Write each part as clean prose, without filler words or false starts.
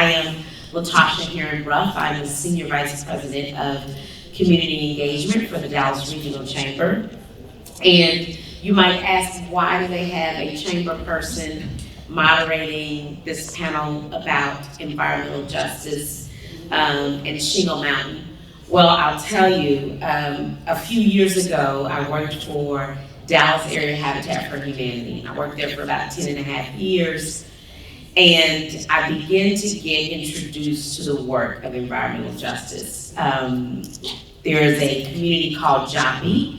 I am LaTosha Hebron-Bruff. I'm the Senior Vice President of Community Engagement for the Dallas Regional Chamber. And you might ask, why do they have a chamber person moderating this panel about environmental justice in Shingle Mountain? Well, I'll tell you, a few years ago, I worked for Dallas Area Habitat for Humanity. I worked there for about 10.5 years, and I began to get introduced to the work of environmental justice. There is a community called Joppy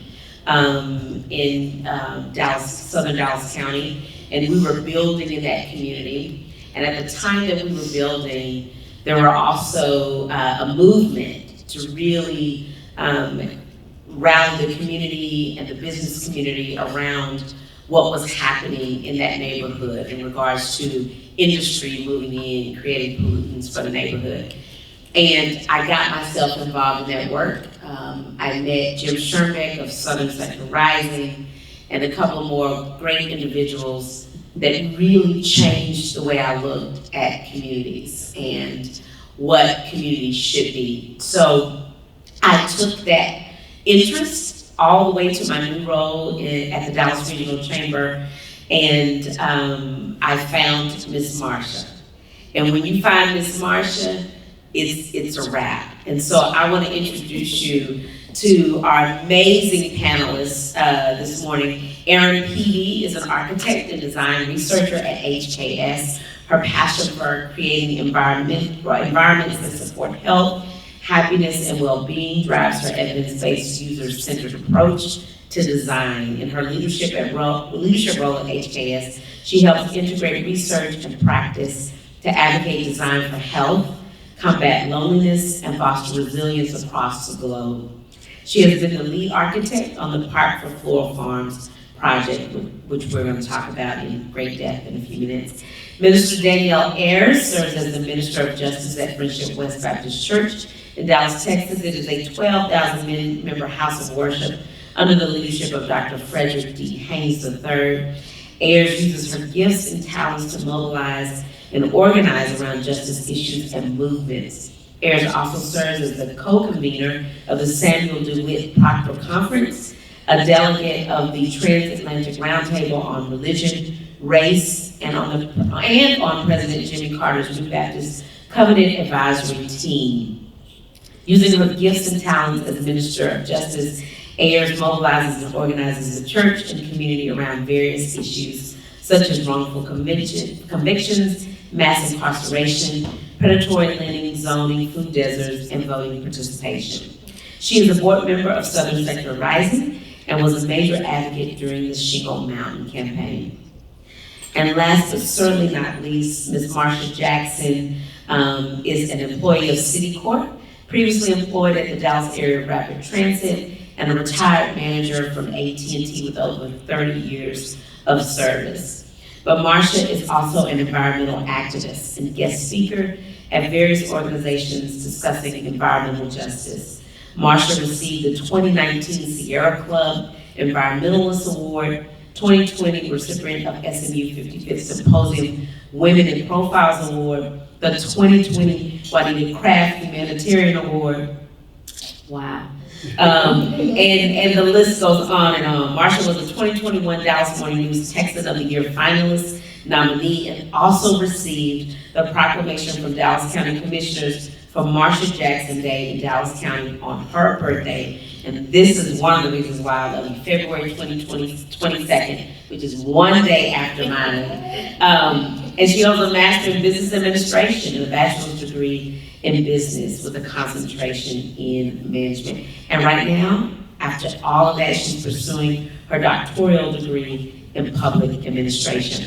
in Dallas, southern Dallas County, and we were building in that community. And at the time that we were building, there were also a movement to really rally the community and the business community around what was happening in that neighborhood in regards to industry moving in, creating pollutants for the neighborhood. And I got myself involved in that work. I met Jim Schoenbeck of Southern Sector Rising and a couple more great individuals that really changed the way I looked at communities and what communities should be. So I took that interest all the way to my new role at the Dallas Regional Chamber, and I found Miss Marsha. And when you find Miss Marsha, it's a wrap. And so I want to introduce you to our amazing panelists this morning. Erin Peavey is an architect and design researcher at HKS. Her passion for creating environments that support health, happiness, and well-being drives her evidence-based, user-centered approach to design. In her leadership role at HKS, she helps integrate research and practice to advocate design for health, combat loneliness, and foster resilience across the globe. She has been the lead architect on the Park for Floral Farms project, which we're going to talk about in great depth in a few minutes. Minister Danielle Ayers serves as the Minister of Justice at Friendship West Baptist Church in Dallas, Texas. It is a 12,000-member house of worship under the leadership of Dr. Frederick D. Haynes III. Ayers uses her gifts and talents to mobilize and organize around justice issues and movements. Ayers also serves as the co-convener of the Samuel DeWitt Proctor Conference, a delegate of the Transatlantic Roundtable on Religion, Race, and on President Jimmy Carter's New Baptist Covenant Advisory Team. Using her gifts and talents as Minister of Justice, Ayers mobilizes and organizes the church and community around various issues such as wrongful convictions, mass incarceration, predatory lending, zoning, food deserts, and voting participation. She is a board member of Southern Sector Rising and was a major advocate during the Shingle Mountain campaign. And last but certainly not least, Ms. Marsha Jackson is an employee of Citicorp, previously employed at the Dallas Area Rapid Transit, and a retired manager from AT&T with over 30 years of service. But Marsha is also an environmental activist and guest speaker at various organizations discussing environmental justice. Marsha received the 2019 Sierra Club Environmentalist Award, 2020 recipient of SMU 55th Symposium Women in Profiles Award, the 2020 Juanita Craft Humanitarian Award. Wow. And the list goes on and on. Marsha was a 2021 Dallas Morning News Texan of the Year finalist, nominee, and also received the proclamation from Dallas County Commissioners for Marsha Jackson Day in Dallas County on her birthday. And this is one of the reasons why I love you. February 22nd, which is one day after mine. And she holds a Master in Business Administration and a bachelor's degree in business with a concentration in management. And right now, after all of that, she's pursuing her doctoral degree in public administration.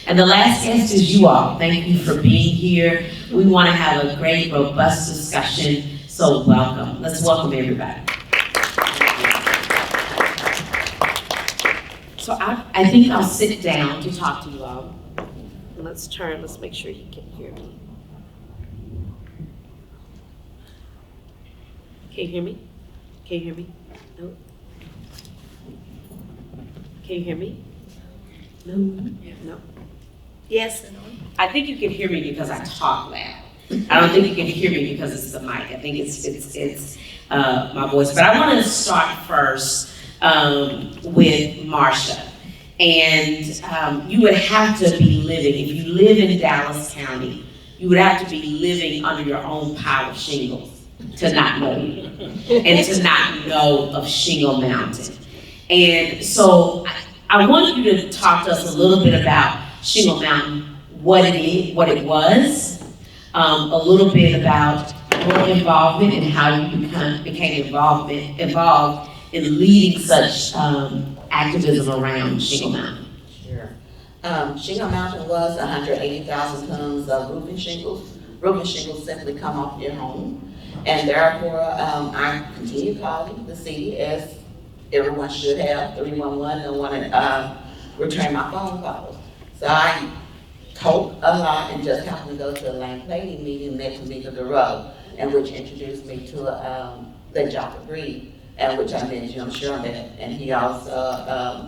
And the last guest is you all. Thank you for being here. We want to have a great, robust discussion, so welcome. Let's welcome everybody. So I think I'll sit down to talk to you all. Let's make sure you can hear me. Can you hear me? Can you hear me? No? Can you hear me? No? No? Yes? I think you can hear me because I talk loud. I don't think you can hear me because it's the mic. I think it's my voice. But I want to start first with Marsha. And you would have to be living, if you live in Dallas County, you would have to be living under your own pile of shingles to not know you and to not know of Shingle Mountain. And so I want you to talk to us a little bit about Shingle Mountain, what it is, what it was, a little bit about your involvement and how you became involved in leading such activism around Shingle Mountain. Sure. Shingle Mountain was 180,000 tons of roofing shingles. Roofing shingles simply come off your home. And therefore, I continue calling the city, as everyone should have, 311, no one return my phone calls. So I told a lot and just happened to go to a land planning meeting next to Mika DeRoe, and which introduced me to the Joppa Breed, and which I met Jim Sherman, and he also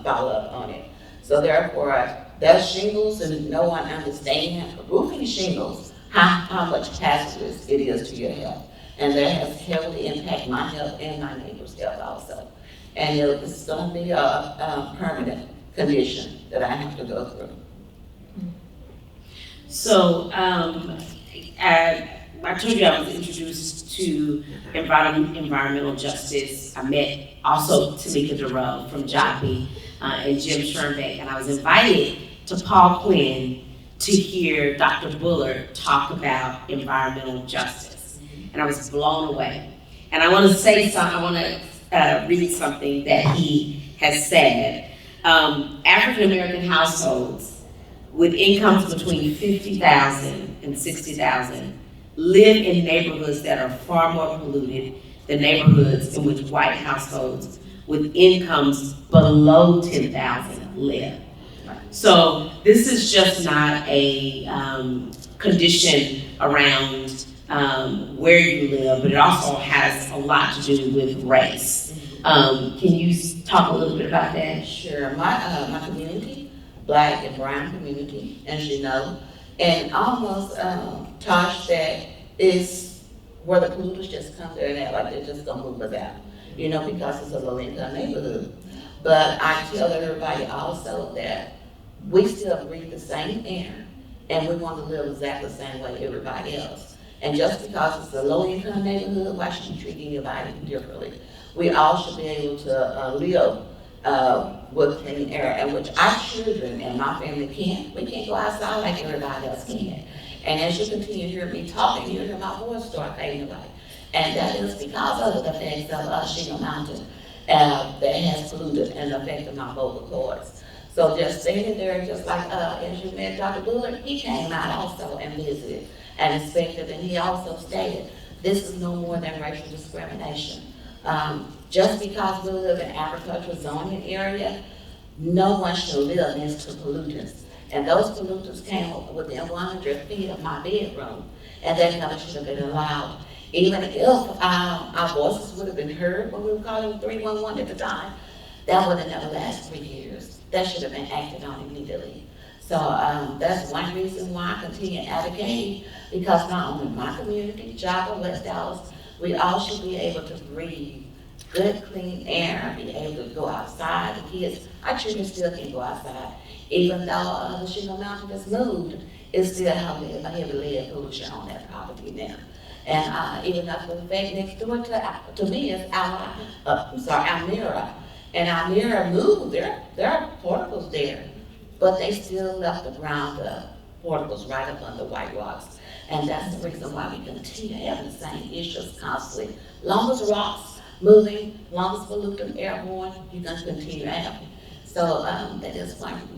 followed up on it. So therefore, there's shingles, and no one understands roofing shingles, how much hazardous it is to your health. And that has heavily impacted my health and my neighbor's health also. And it's going to be a permanent condition that I have to go through. So I told you I was introduced to environmental justice. I met also Tamika DeRoe from JOPI and Jim Schernbeck, and I was invited to Paul Quinn to hear Dr. Bullard talk about environmental justice. And I was blown away. And I want to say something, I want to read something that he has said. African American households with incomes between $50,000 and $60,000 live in neighborhoods that are far more polluted than neighborhoods in which white households with incomes below $10,000 live. So this is just not a condition around where you live, but it also has a lot to do with race. Can you talk a little bit about that? Sure. My community, Black and brown community, as you know, and almost Tosh, that is where the polluters just come there and act like they're just gonna move us out, because it's a low-income neighborhood. But I tell everybody also that we still breathe the same air, and we want to live exactly the same way everybody else. And just because it's a low-income neighborhood, why should you treat anybody differently? We all should be able to live with clean air, and which our children and my family can't. We can't go outside like everybody else can. And as you continue to hear me talking, you hear my voice start fading away. And that is because of the effects of Shingle Mountain that has polluted and affected my vocal cords. So just standing there, just like as you met Dr. Bullard, he came out also and visited and inspected, and he also stated, this is no more than racial discrimination. Just because we live in agricultural zoning area, no one should live next to pollutants. And those pollutants came within 100 feet of my bedroom, and that never should have been allowed. Even if our voices would have been heard when we were calling 311 at the time, that would have never lasted 3 years. That should have been acted on immediately. So that's one reason why I continue advocating, because not only my community, Joppa, West Dallas, we all should be able to breathe good, clean air, be able to go outside. The kids, our children still can't go outside. Even though the Shingle Mountain has moved, it still has a heavy lead pollution on that property now. And even up the fact next door to me is Almira. And Almira moved, there are porticles there, but they still left the ground porticles right up under White Rocks. And that's the reason why we continue having the same issues constantly. Long as rocks moving, long as pollutant airborne, you're going to continue having. So that is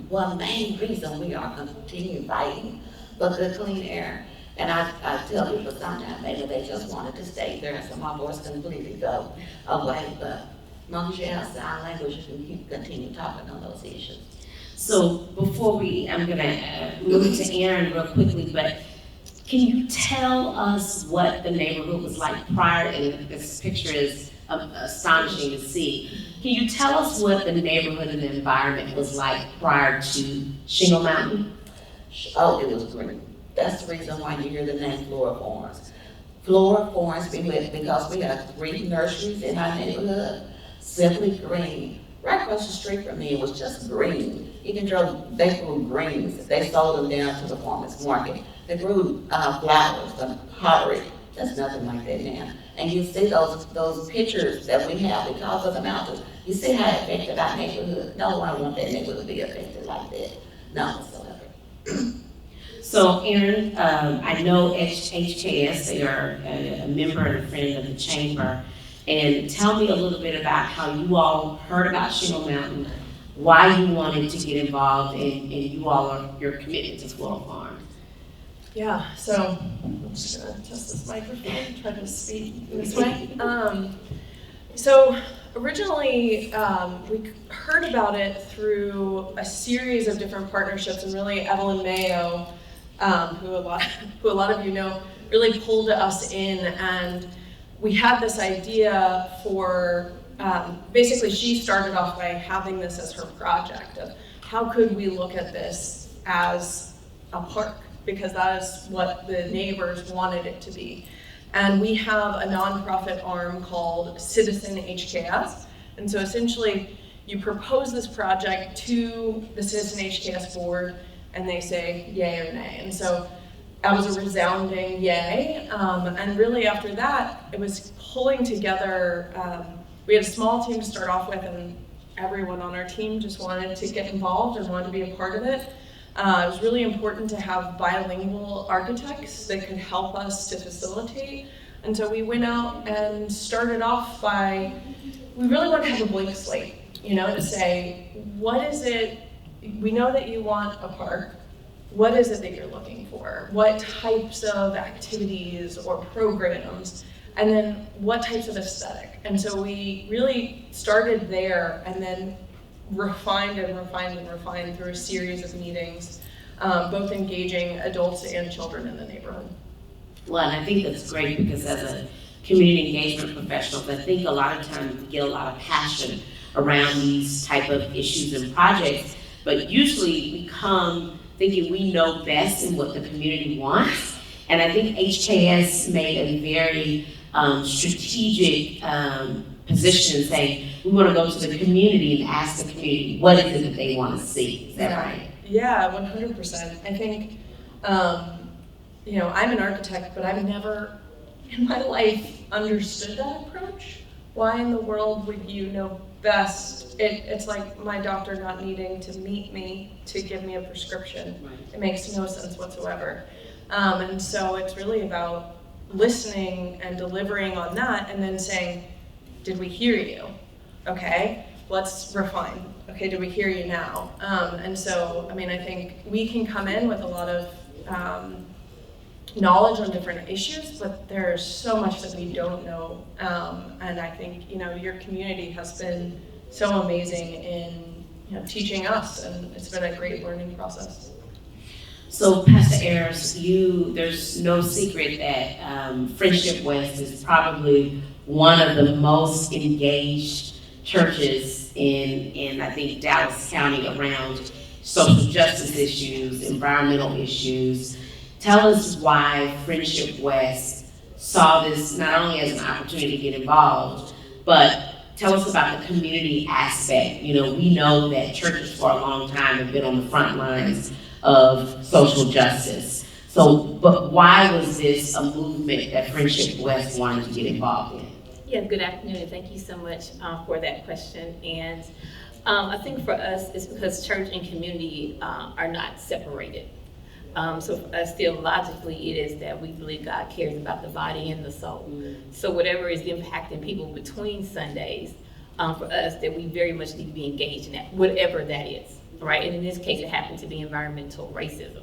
one main reason we are going to continue fighting for the clean air. And I tell people sometimes maybe they just wanted to stay there, so my voice completely go away. But as long as you have sign language, you can continue talking on those issues. So before I'm going to move to Erin real quickly, but can you tell us what the neighborhood was like prior, and this picture is astonishing to see. Can you tell us what the neighborhood and the environment was like prior to Shingle Mountain? Oh, it was green. That's the reason why you hear the name Floral Farms. Floral Farms because we have 3 nurseries in our neighborhood, simply green. Right across the street from me, it was just green. They grew greens. They sold them down to the farmer's market. They grew flowers, the pottery. There's nothing like that now. And you see those pictures that we have because of the mountains. You see how it affected our neighborhood. No one wants that neighborhood to be affected like that. None whatsoever. So Erin, I know HKS, they are a member and a friend of the chamber. And tell me a little bit about how you all heard about Shingle Mountain, why you wanted to get involved, and your commitment to Floral Farm. Yeah, so I'm just gonna adjust this microphone, try to speak this way. So originally, we heard about it through a series of different partnerships, and really Evelyn Mayo, who a lot of you know, really pulled us in, and we had this idea for, basically she started off by having this as her project of how could we look at this as a park, because that is what the neighbors wanted it to be. And we have a nonprofit arm called Citizen HKS. And so essentially you propose this project to the Citizen HKS board and they say yay or nay. And so that was a resounding yay. And really after that, it was pulling together, we had a small team to start off with, and everyone on our team just wanted to get involved and wanted to be a part of it. It was really important to have bilingual architects that could help us to facilitate. And so we went out and started off by, we really wanted to have a blank slate, to say, what is it, we know that you want a park, what is it that you're looking for? What types of activities or programs? And then what types of aesthetic? And so we really started there and then refined and refined and refined through a series of meetings, both engaging adults and children in the neighborhood. Well, and I think that's great because as a community engagement professional, I think a lot of times we get a lot of passion around these type of issues and projects, but usually we come thinking we know best in what the community wants. And I think HKS made a very strategic position saying, we want to go to the community and ask the community, what is it that they want to see? Is that right? Yeah, 100%. I think, I'm an architect, but I've never in my life understood that approach. Why in the world would you know best? It's like my doctor not needing to meet me to give me a prescription. Right. It makes no sense whatsoever. And so it's really about listening and delivering on that and then saying, did we hear you? Okay, let's refine. Okay, did we hear you now? And so, I think we can come in with a lot of knowledge on different issues, but there's so much that we don't know. And I think, your community has been so amazing in teaching us, and it's been a great learning process. So Pastor Ayers, there's no secret that Friendship West is probably one of the most engaged churches in I think Dallas County around social justice issues, environmental issues. Tell us why Friendship West saw this not only as an opportunity to get involved, but tell us about the community aspect. We know that churches for a long time have been on the front lines of social justice. So, but why was this a movement that Friendship West wanted to get involved in? Yeah, good afternoon, and thank you so much for that question. And I think for us, it's because church and community are not separated. So for us, theologically, it is that we believe God cares about the body and the soul. Mm-hmm. So whatever is impacting people between Sundays, for us, that we very much need to be engaged in that, whatever that is, right? And in this case, it happened to be environmental racism,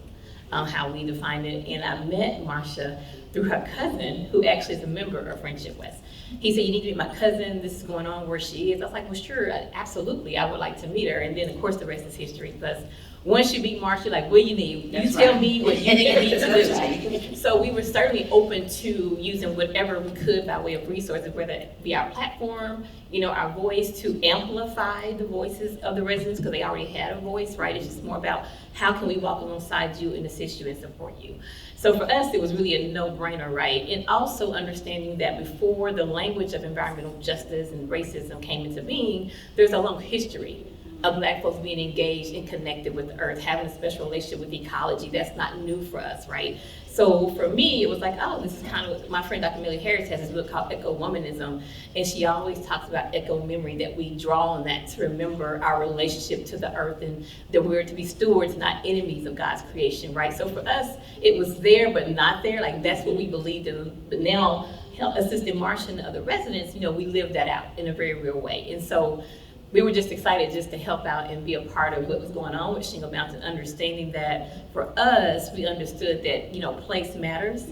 how we define it. And I met Marsha through her cousin, who actually is a member of Friendship West. He said, you need to meet my cousin, this is going on where she is. I was like, well, sure, absolutely, I would like to meet her. And then, of course, the rest is history, because once you meet Marsha, like, what do you need? You That's tell right. me what you need to That's do. So we were certainly open to using whatever we could by way of resources, whether it be our platform, our voice, to amplify the voices of the residents, because they already had a voice, right? It's just more about how can we walk alongside you and assist you and support you. So for us, it was really a no-brainer, right? And also understanding that before the language of environmental justice and racism came into being, there's a long history of Black folks being engaged and connected with the earth, having a special relationship with ecology. That's not new for us, right? So for me, it was like, oh, this is kind of, my friend Dr. Millie Harris has this book called Eco-Womanism, and she always talks about eco-memory, that we draw on that to remember our relationship to the earth, and that we're to be stewards, not enemies of God's creation, right? So for us, it was there, but not there. Like, that's what we believed in. But now, assisting Marsha and the other residents, we live that out in a very real way. And so we were just excited just to help out and be a part of what was going on with Shingle Mountain, understanding that for us, we understood that, place matters.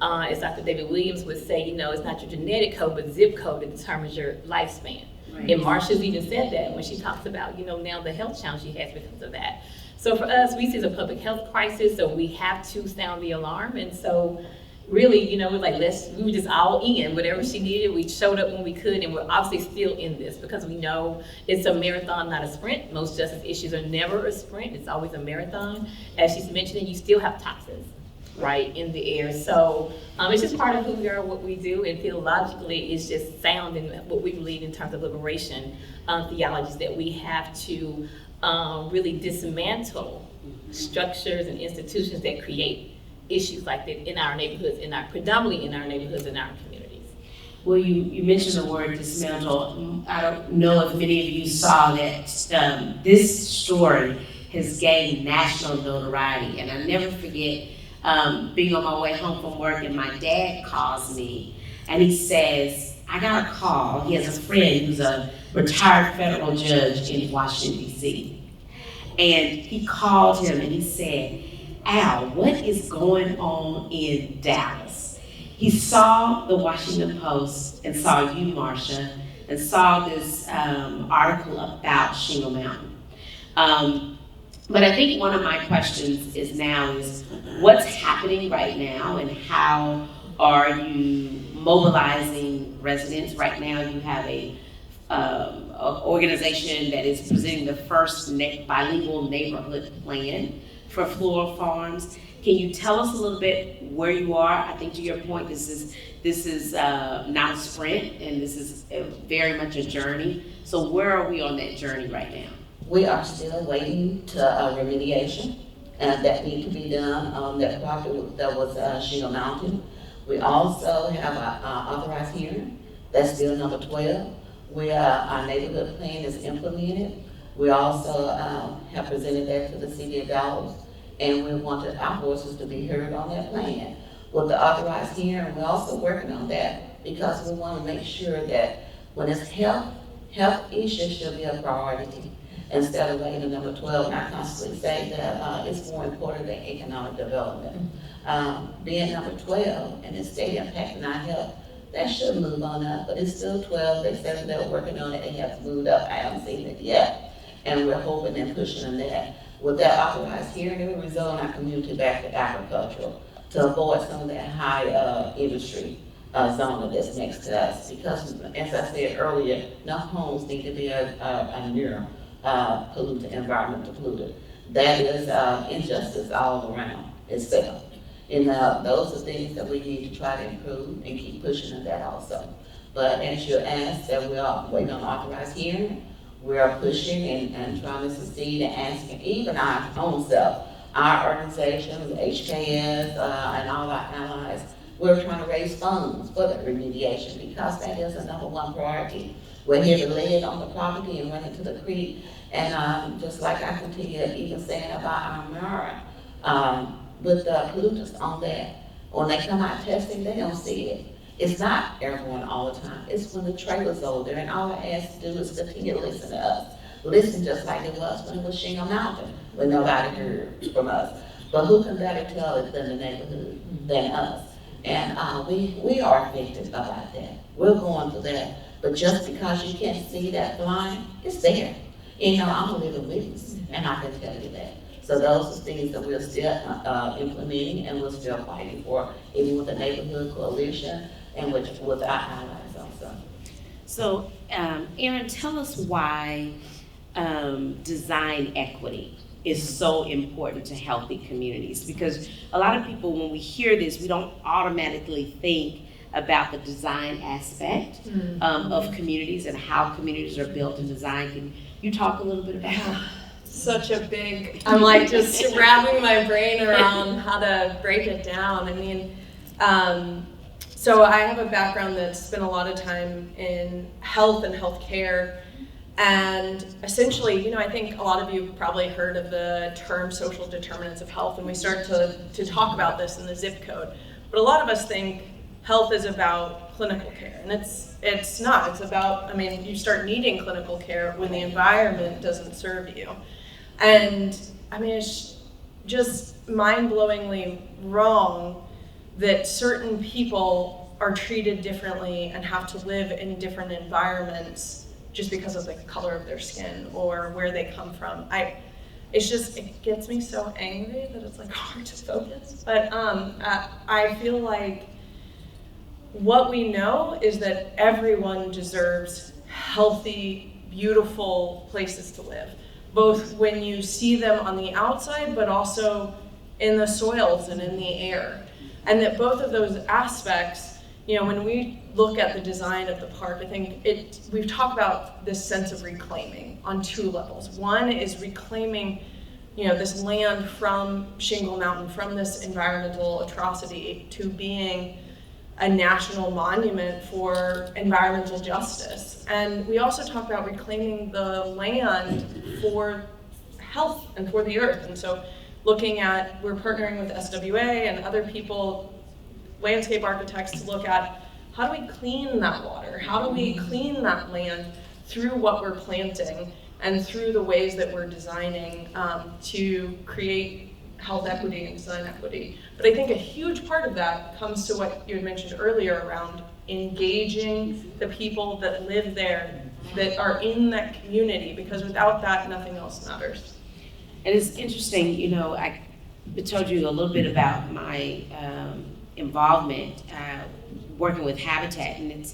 As Dr. David Williams would say, it's not your genetic code, but zip code that determines your lifespan. Right. And Marsha's even said that when she talks about, now the health challenge she has because of that. So for us, we see it as a public health crisis, so we have to sound the alarm. And so really, we're like, we were just all in. Whatever she needed, we showed up when we could, and we're obviously still in this because we know it's a marathon, not a sprint. Most justice issues are never a sprint, it's always a marathon. As she's mentioning, you still have toxins, right, in the air. So it's just part of who we are, what we do, and theologically it's just sound in what we believe in terms of liberation theologies, that we have to really dismantle structures and institutions that create issues like that in our neighborhoods, predominantly in our neighborhoods and our communities. Well, you mentioned the word dismantle. I don't know if many of you saw that this story has gained national notoriety, and I never forget being on my way home from work, and my dad calls me and he says, I got a call. He has a friend who's a retired federal judge in Washington, D.C. And he called him and he said, Al, what is going on in Dallas? He saw the Washington Post and saw you, Marsha, and saw this article about Shingle Mountain. But I think one of my questions is what's happening right now, and how are you mobilizing residents? Right now you have a organization that is presenting the first bilingual neighborhood plan for Floral Farms. Can you tell us a little bit where you are? I think to your point, this is not a sprint, and this is very much a journey. So where are we on that journey right now? We are still waiting to remediation that need to be done on that property that was Shingle Mountain. We also have an authorized hearing. That's still number 12. Our neighborhood plan is implemented. We also have presented that to the city of Dallas, and we wanted our voices to be heard on that plan. With the authorized hearing, we're also working on that because we want to make sure that when it's health issues should be a priority. Instead of waiting to number 12, and I constantly say that it's more important than economic development. Being number 12 and it's state impacting our health, that should move on up, but it's still 12. They said that they were working on it and it has moved up. I haven't seen it yet, and we're hoping and pushing on that. With that authorized hearing, it will result in our community back to agricultural to avoid some of that high industry zone that's next to us. Because, as I said earlier, no homes need to be near polluted, environmental polluted. That is injustice all around itself. And those are things that we need to try to improve and keep pushing on that also. But as you asked, that we are waiting on authorized hearing, we are pushing and trying to succeed and asking even our own self, our organizations, HKS, and all our allies, we're trying to raise funds for the remediation because that is the number one priority. We're here to lay it on the property and run it to the creek. And just like I continue even saying about our Mara, with the pollutants on that, when they come out testing, they don't see it. It's not airborne all the time. It's when the trailer's over there, and all I ask to do is continue to listen to us. Listen just like it was when it was Shingle Mountain, when nobody heard from us. But who can better tell it than the neighborhood, than us? And we are affected about that. We're going through that. But just because you can't see that blind, it's there. I'm a living witness, and I can tell you that. So those are things that we're still implementing and we're still fighting for, even with the neighborhood coalition and with our allies also. So, Erin, tell us why design equity is so important to healthy communities, because a lot of people, when we hear this, we don't automatically think about the design aspect of communities and how communities are built and designed. Can you talk a little bit about that? Such a big, I'm like just wrapping my brain around how to break it down. I mean, so I have a background that's spent a lot of time in health and healthcare. And essentially, I think a lot of you probably heard of the term social determinants of health, and we start to talk about this in the zip code. But a lot of us think health is about clinical care, and it's not. It's about, you start needing clinical care when the environment doesn't serve you. And it's just mind-blowingly wrong that certain people are treated differently and have to live in different environments just because of the color of their skin or where they come from. It gets me so angry that it's like hard to focus. But I feel like what we know is that everyone deserves healthy, beautiful places to live, both when you see them on the outside, but also in the soils and in the air. And that both of those aspects, when we look at the design of the park, I think we've talked about this sense of reclaiming on two levels. One is reclaiming, this land from Shingle Mountain, from this environmental atrocity, to being a national monument for environmental justice. And we also talk about reclaiming the land for health and for the earth. And so we're partnering with SWA and other people, landscape architects, to look at how do we clean that water? How do we clean that land through what we're planting and through the ways that we're designing to create health equity and design equity. But I think a huge part of that comes to what you had mentioned earlier around engaging the people that live there, that are in that community, because without that, nothing else matters. And it's interesting, I told you a little bit about my involvement working with Habitat, and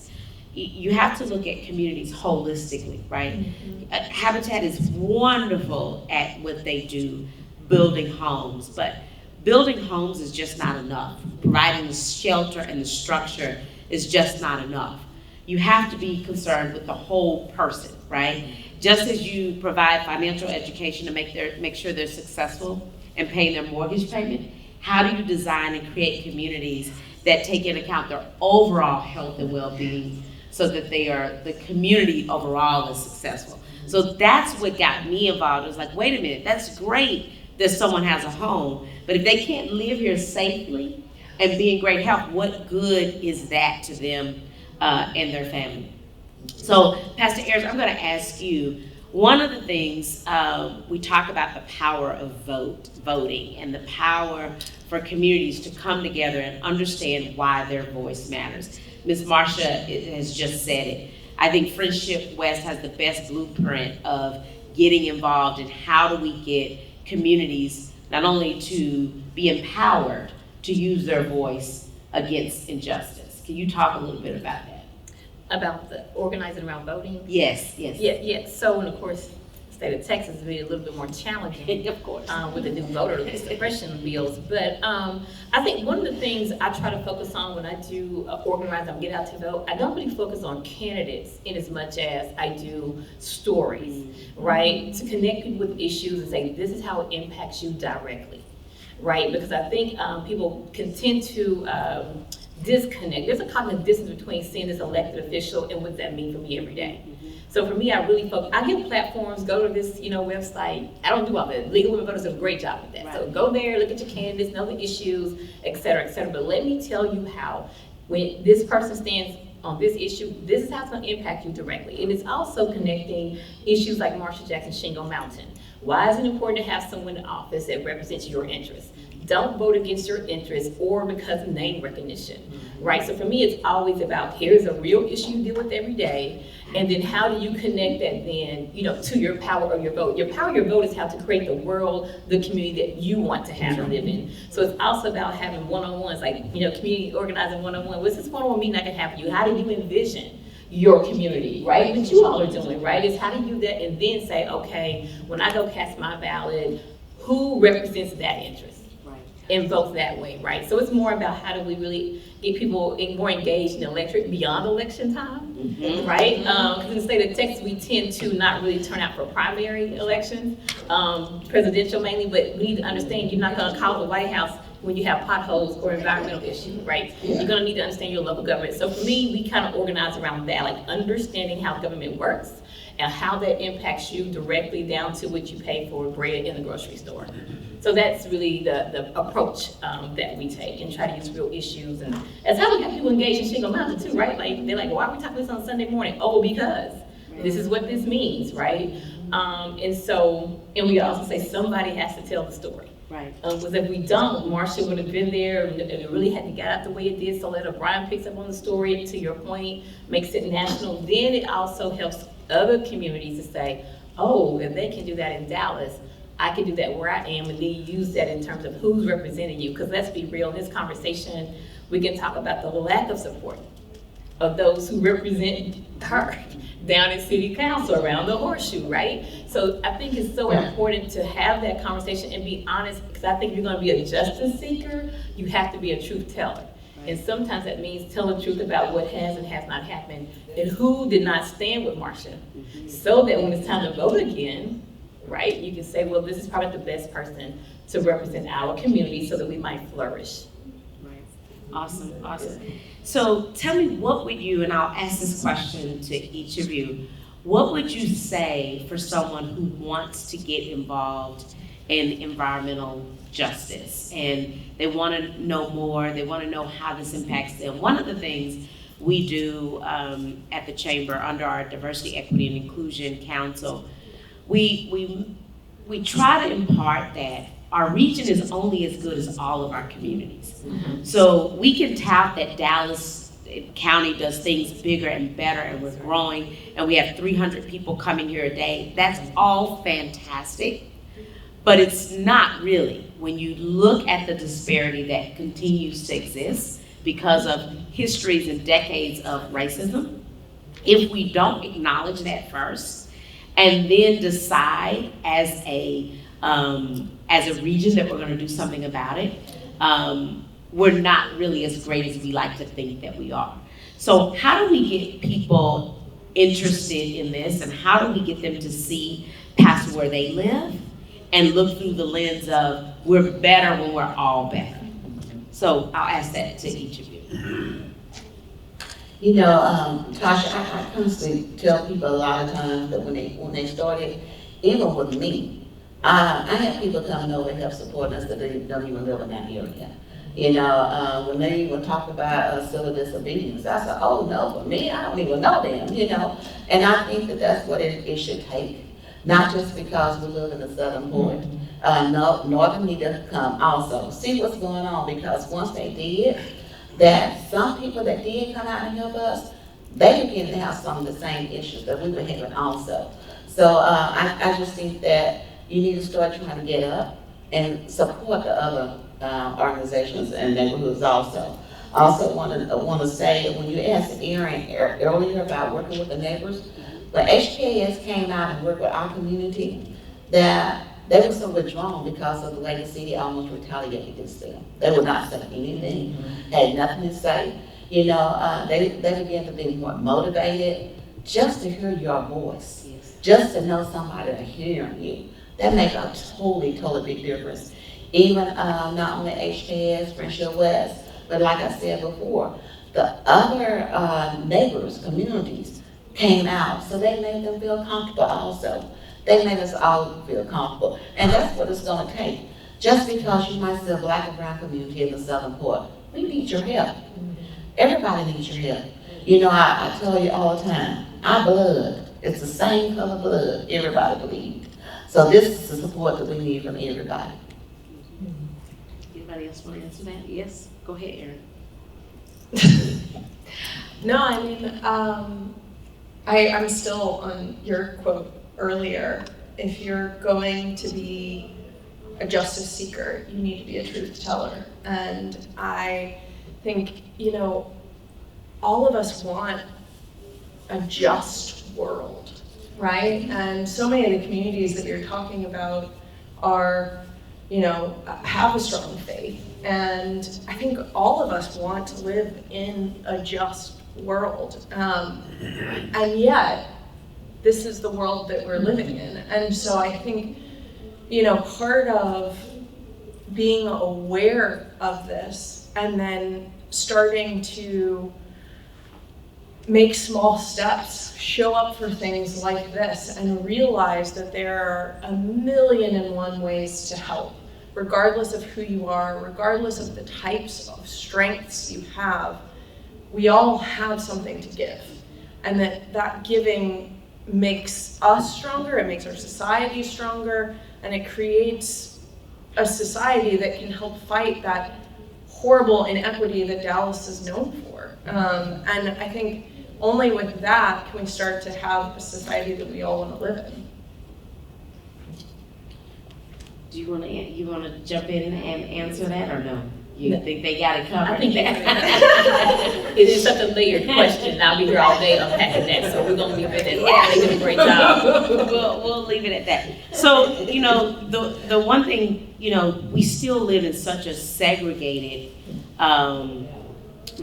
you have to look at communities holistically, right? Mm-hmm. Habitat is wonderful at what they do, building homes, but building homes is just not enough. Providing the shelter and the structure is just not enough. You have to be concerned with the whole person, right? Just as you provide financial education to make sure they're successful and paying their mortgage payment, how do you design and create communities that take into account their overall health and well-being so that the community overall is successful? So that's what got me involved. It was like, wait a minute, that's great that someone has a home, but if they can't live here safely and be in great health, what good is that to them and their family? So, Pastor Ayers, I'm going to ask you, one of the things we talk about the power of voting and the power for communities to come together and understand why their voice matters. Ms. Marsha has just said it. I think Friendship West has the best blueprint of getting involved in how do we get communities not only to be empowered to use their voice against injustice. Can you talk a little bit about that? About the organizing around voting? Yes. Yeah. So, and of course, the state of Texas is being a little bit more challenging, of course, with the new voter suppression bills. But I think one of the things I try to focus on when I do organize and get out to vote, I don't really focus on candidates in as much as I do stories, right? To connect people with issues and say, this is how it impacts you directly, right? Because I think people can tend to disconnect. There's a cognitive distance between seeing this elected official and what that means for me every day. So for me, I really focus. I give platforms, go to this, website. I don't do all that. Legal Women Voters do a great job with that. Right. So go there, look at your candidates, know the issues, et cetera, et cetera. But let me tell you how, when this person stands on this issue, this is how it's going to impact you directly. And it's also connecting issues like Marsha Jackson, Shingle Mountain. Why is it important to have someone in office that represents your interests? don't vote against your interests or because of name recognition, right? So for me, it's always about, here's a real issue you deal with every day, and then how do you connect that then, to your power of your vote? Your power of your vote is how to create the world, the community that you want to have and live in. So it's also about having one-on-ones, like, community organizing one-on-one. What's this one-on-one meeting that can happen for you? How do you envision your community, right? What you all are doing, right? Is how do you do that and then say, okay, when I go cast my ballot, who represents that interest? And vote that way, right? So it's more about how do we really get people more engaged in electorate beyond election time, right? Because in the state of Texas, we tend to not really turn out for primary elections, presidential mainly, but we need to understand you're not gonna call the White House when you have potholes or environmental issues, right? You're gonna need to understand your local government. So for me, we kind of organize around that, like understanding how government works and how that impacts you directly down to what you pay for bread in the grocery store. So that's really the approach that we take and try to use real issues. And that's how we got people engaged in Shingle Mountain too, right? Like, they're like, why are we talking this on Sunday morning? Oh, because this is what this means, right? And we also say somebody has to tell the story. Right. Because if we don't, Marsha would have been there and it really had to get out the way it did. So that O'Brien picks up on the story, to your point, makes it national. Then it also helps other communities to say, oh, if they can do that in Dallas, I can do that where I am, and then use that in terms of who's representing you. Because let's be real, in this conversation, we can talk about the lack of support of those who represent her down in city council around the horseshoe, right? So I think it's so important to have that conversation and be honest, because I think if you're gonna be a justice seeker, you have to be a truth teller. And sometimes that means telling the truth about what has and has not happened and who did not stand with Marsha. So that when it's time to vote again, right, you can say, well, this is probably the best person to represent our community so that we might flourish. Right. Awesome. So tell me, what would you, and I'll ask this question to each of you, what would you say for someone who wants to get involved in environmental justice and they want to know more, they want to know how this impacts them? One of the things we do at the Chamber under our Diversity, Equity, and Inclusion Council, we try to impart that our region is only as good as all of our communities. So we can tout that Dallas County does things bigger and better, and we're growing, and we have 300 people coming here a day. That's all fantastic, but it's not really when you look at the disparity that continues to exist because of histories and decades of racism. If we don't acknowledge that first, and then decide as a region that we're going to do something about it, we're not really as great as we like to think that we are. So how do we get people interested in this, and how do we get them to see past where they live and look through the lens of we're better when we're all better? So I'll ask that to each of you. Tasha, I constantly tell people a lot of times that when they started, even with me, I have people coming over and help support us that they don't even live in that area. When they even talk about civil disobedience, I said, oh no, for me, I don't even know them, And I think that that's what it should take, not just because we live in the southern port. Northern need to come also, see what's going on, because once they did, that some people that did come out and help us, they begin to have some of the same issues that we were having also. So I just think that you need to start trying to get up and support the other organizations and neighborhoods also. Also want to say, when you asked Erin earlier about working with the neighbors, the HKS came out and worked with our community, that they were so withdrawn because of the way the city almost retaliated against them. They would not say anything, had nothing to say. They began to be more motivated just to hear your voice, just to know somebody hearing you. That makes a totally big difference. Even not only HKS, Friendship West, but like I said before, the other neighbors, communities came out, so they made them feel comfortable also. They made us all feel comfortable, and that's what it's going to take. Just because you might see a black and brown community in the southern port, we need your help. Everybody needs your help. I tell you all the time, our blood, it's the same color blood everybody believes. So this is the support that we need from everybody. Anybody else want to answer that? Yes, go ahead, Erin. No, I mean, I'm still on your quote earlier. If you're going to be a justice seeker, you need to be a truth teller. And I think, all of us want a just world, right? And so many of the communities that you're talking about are, have a strong faith. And I think all of us want to live in a just world. And yet, this is the world that we're living in. And so I think, part of being aware of this and then starting to make small steps, show up for things like this, and realize that there are 1,000,001 ways to help, regardless of who you are, regardless of the types of strengths you have. We all have something to give, and that giving makes us stronger, it makes our society stronger, and it creates a society that can help fight that horrible inequity that Dallas is known for. And I think only with that can we start to have a society that we all want to live in. Do you want to jump in and answer that, or no? You think they got it covered? I think it is such a layered question. I'll be here all day unpacking that, so we're gonna leave it at that. They did a great job. We'll leave it at that. So, the one thing, we still live in such a segregated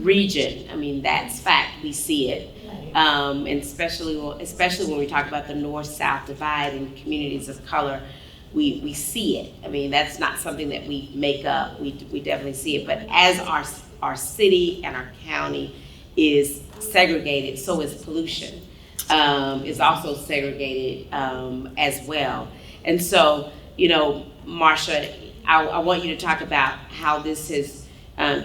region. I mean, that's fact. We see it, and especially when we talk about the North-South divide and communities of color. We see it. I mean, that's not something that we make up. We definitely see it. But as our city and our county is segregated, so is pollution. Is also segregated as well. And so, Marsha, I want you to talk about how this has.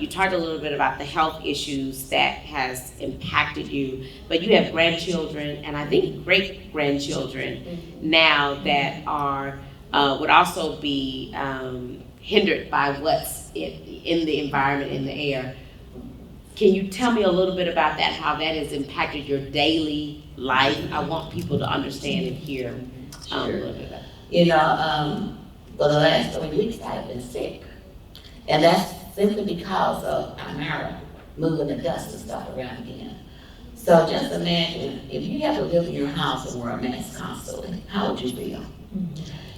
You talked a little bit about the health issues that has impacted you, but you have grandchildren and I think great grandchildren now that are. Would also be hindered by what's in the environment, in the air. Can you tell me a little bit about that, how that has impacted your daily life? I want people to understand and hear a little bit about it. For the last 3 weeks I've been sick. And that's simply because of Amara moving the dust and stuff around again. So just imagine, if you have to live in your house and wear a mask constantly, how would you feel?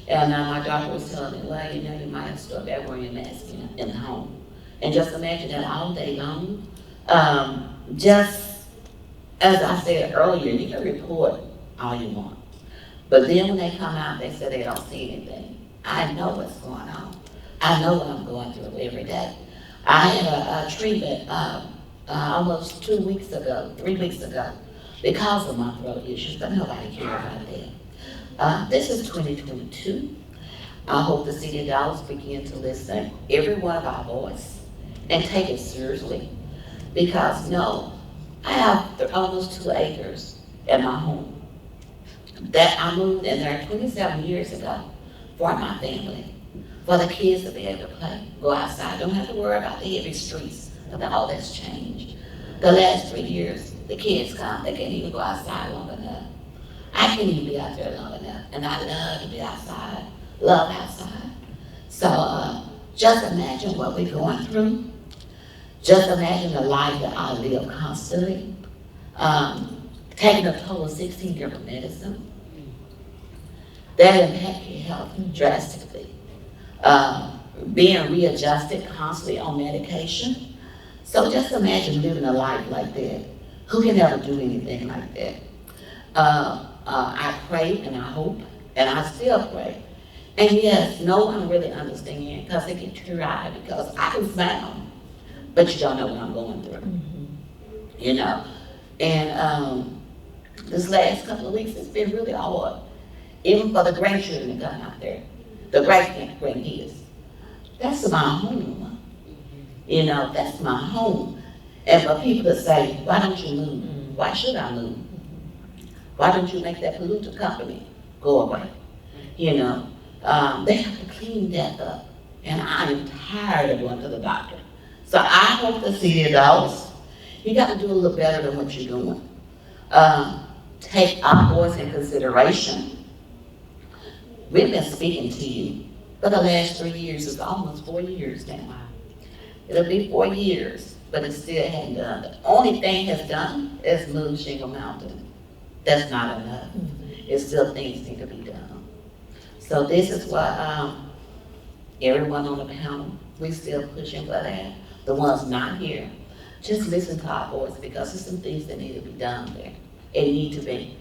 And my doctor was telling me, well, you might have to start back wearing a mask in the home. And just imagine that all day long. Just as I said earlier, you can report all you want. But then when they come out, they say they don't see anything. I know what's going on. I know what I'm going through every day. I had a treatment almost 3 weeks ago, because of my throat issues, but nobody cared about that. This is 2022. I hope the city of Dallas begin to listen every one of our voice and take it seriously. Because I have almost 2 acres in my home that I moved in there 27 years ago for my family, for the kids to be able to play, go outside, don't have to worry about the heavy streets. All that's changed. The last 3 years, the kids come, they can't even go outside long enough. I can't even be out there long enough, and I love to be outside, love outside. So just imagine what we're going through. Just imagine the life that I live constantly. Taking a total of 16 different medicines. That impacts your health drastically. Being readjusted constantly on medication. So just imagine living a life like that. Who can ever do anything like that? I pray and I hope, and I still pray. And yes, no one really understands because they get teary-eyed because I can smile, but you don't know what I'm going through. And this last couple of weeks, it's been really hard. Even for the grandchildren that come out there, the grandkids. That's my home. That's my home. And for people to say, why don't you move? Why should I move? Why don't you make that polluter company go away? They have to clean that up And I am tired of going to the doctor. So I hope the city adults, you got to do a little better than what you're doing. Take our voice in consideration. We've been speaking to you for the last 3 years. It's almost 4 years now. It'll be 4 years, but it still hadn't done. The only thing it's done is move Shingle Mountain. That's not enough. It's still things need to be done. So this is why everyone on the panel, we still pushing for that. The ones not here, just listen to our voice because there's some things that need to be done there. It need to be.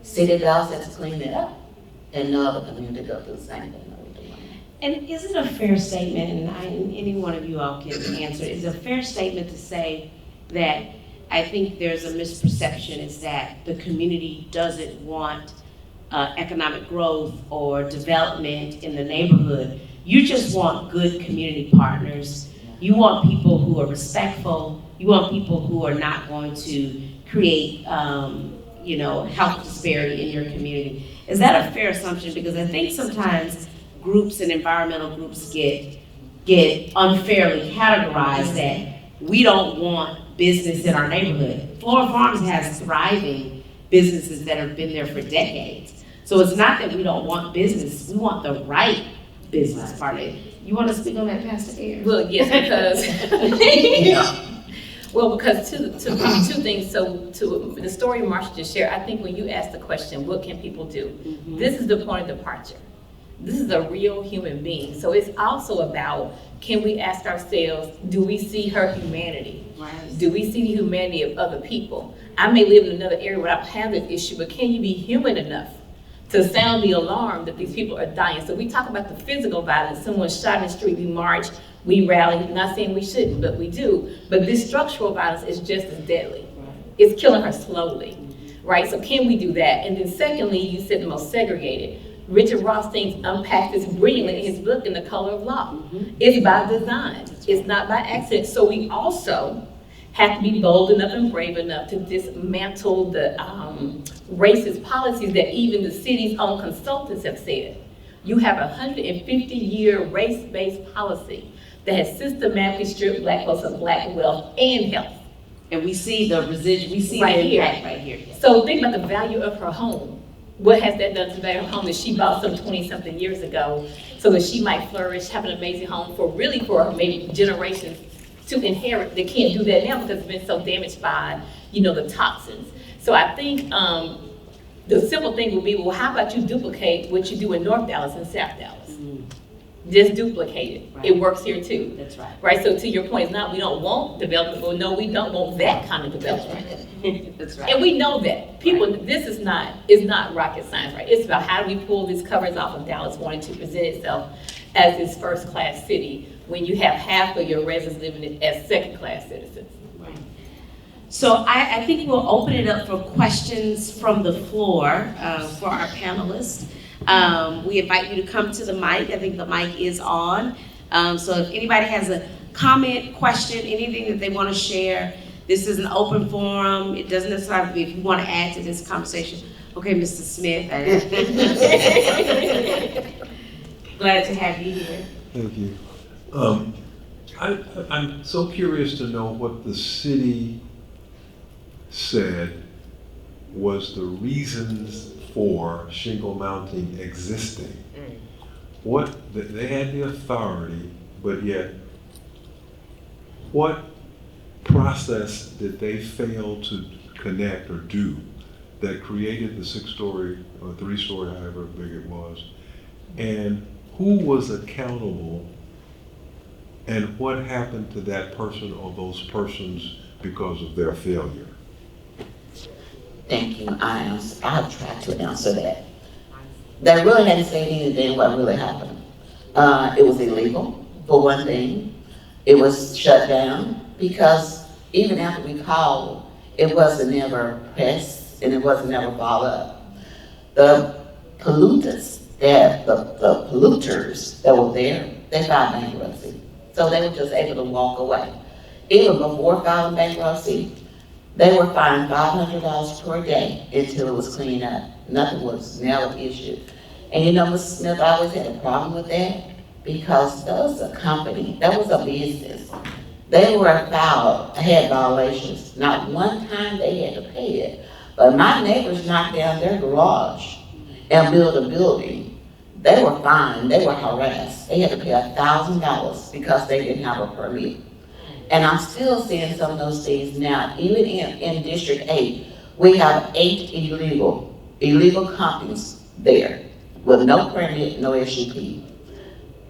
City adults have to clean it up, and no other community go through the same thing that we're doing. And is it a fair statement, and any one of you all can answer, is it a fair statement to say that I think there's a misperception is that the community doesn't want economic growth or development in the neighborhood. You just want good community partners. You want people who are respectful. You want people who are not going to create, health disparity in your community. Is that a fair assumption? Because I think sometimes groups and environmental groups get unfairly categorized that we don't want business in our neighborhood. Floral Farms has thriving businesses that have been there for decades. So it's not that we don't want business, we want the right business partner. You want to speak on that, Pastor Ayers? Well, yes, because because two things. So to the story Marsha just shared, I think when you ask the question, what can people do? Mm-hmm. This is the point of departure. This is a real human being. So it's also about, can we ask ourselves, do we see her humanity? Right. Do we see the humanity of other people? I may live in another area where I have this issue, but can you be human enough to sound the alarm that these people are dying? So we talk about the physical violence, someone shot in the street, we march, we rally, not saying we shouldn't, but we do. But this structural violence is just as deadly. Right. It's killing her slowly, right? So can we do that? And then secondly, you said the most segregated. Richard Rothstein unpacked this brilliantly in his book, In the Color of Law. Mm-hmm. It's by design. It's not by accident. So we also have to be bold enough and brave enough to dismantle the racist policies that even the city's own consultants have said. You have a 150-year race-based policy that has systematically stripped Black folks of Black wealth and health. And we see the residual, we see right the here. impact right here. So think about the value of her home. What has that done to the value of her home that she bought some 20-something years ago so that she might flourish, have an amazing home for maybe generations to inherit? They can't do that now because it's been so damaged by, the toxins. So I think the simple thing would be, well, how about you duplicate what you do in North Dallas and South Dallas? Mm-hmm. Just duplicate it. Right. It works here too. That's right. Right, so to your point, it's not we don't want development, but no, we don't want that kind of development. That's right. That's right. And we know that. People, this is not rocket science, right? It's about how do we pull these covers off of Dallas wanting to present itself as this first-class city when you have half of your residents living as second-class citizens. Right. So I think we'll open it up for questions from the floor for our panelists. We invite you to come to the mic. I think the mic is on. So if anybody has a comment, question, anything that they want to share, this is an open forum. It doesn't necessarily be if you want to add to this conversation. Okay, Mr. Smith. Glad to have you here. Thank you. I'm so curious to know what the city said was the reasons for Shingle Mountain existing. They had the authority, but yet what process did they fail to connect or do that created the 6-story or 3-story, however big it was, and who was accountable, and what happened to that person or those persons because of their failure? Thank you. I'll try to answer that. They really hadn't said anything what really happened. It was illegal, for one thing. It was shut down because even after we called, it wasn't ever pressed and it wasn't ever followed up. The polluters that were there, they filed bankruptcy. So they were just able to walk away. Even before filing bankruptcy, they were fined $500 per day until it was cleaned up. Nothing was never issued. And Ms. Smith always had a problem with that because that was a company, that was a business. They had violations. Not one time they had to pay it. But my neighbors knocked down their garage and built a building. They were fined, they were harassed. They had to pay $1,000 because they didn't have a permit. And I'm still seeing some of those things now. Even in District 8, we have 8 illegal companies there with no permit, no SUP.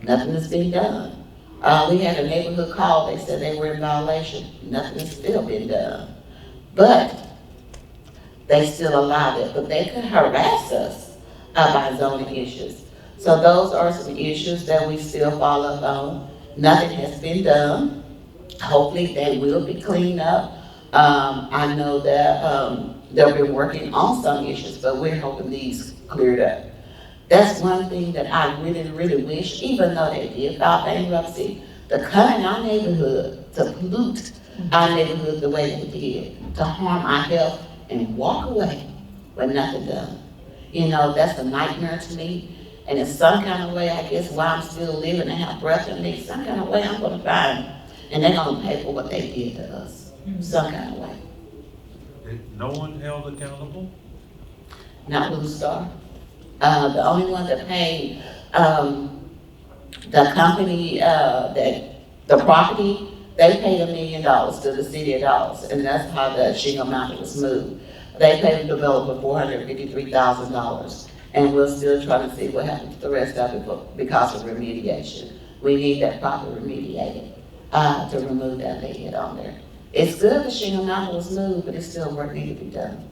Nothing is being done. We had a neighborhood call, they said they were in violation. Nothing has still been done. But they still allow it, but they could harass us by zoning issues. So those are some issues that we still follow up on. Nothing has been done. Hopefully they will be cleaned up. I know that they've been working on some issues, but we're hoping these cleared up. That's one thing that I really, really wish, even though they did file bankruptcy, to come in our neighborhood, to pollute our neighborhood the way they did, to harm our health and walk away with nothing done. You know, that's a nightmare to me. And in some kind of way, I guess while I'm still living and have breath in me, some kind of way I'm gonna find. And they're gonna pay for what they did to us, some kind of way. No one held accountable? Not Blue Star. The only one that paid, the company, that, the property, they paid $1 million to the city of Dallas, and that's how the Shingle Mountain was moved. They paid the developer $453,000, and we're still trying to see what happened to the rest of it because of remediation. We need that property remediated, to remove that lid on there. It's good the Shingle Mountain was moved, but it's still work needed to be done.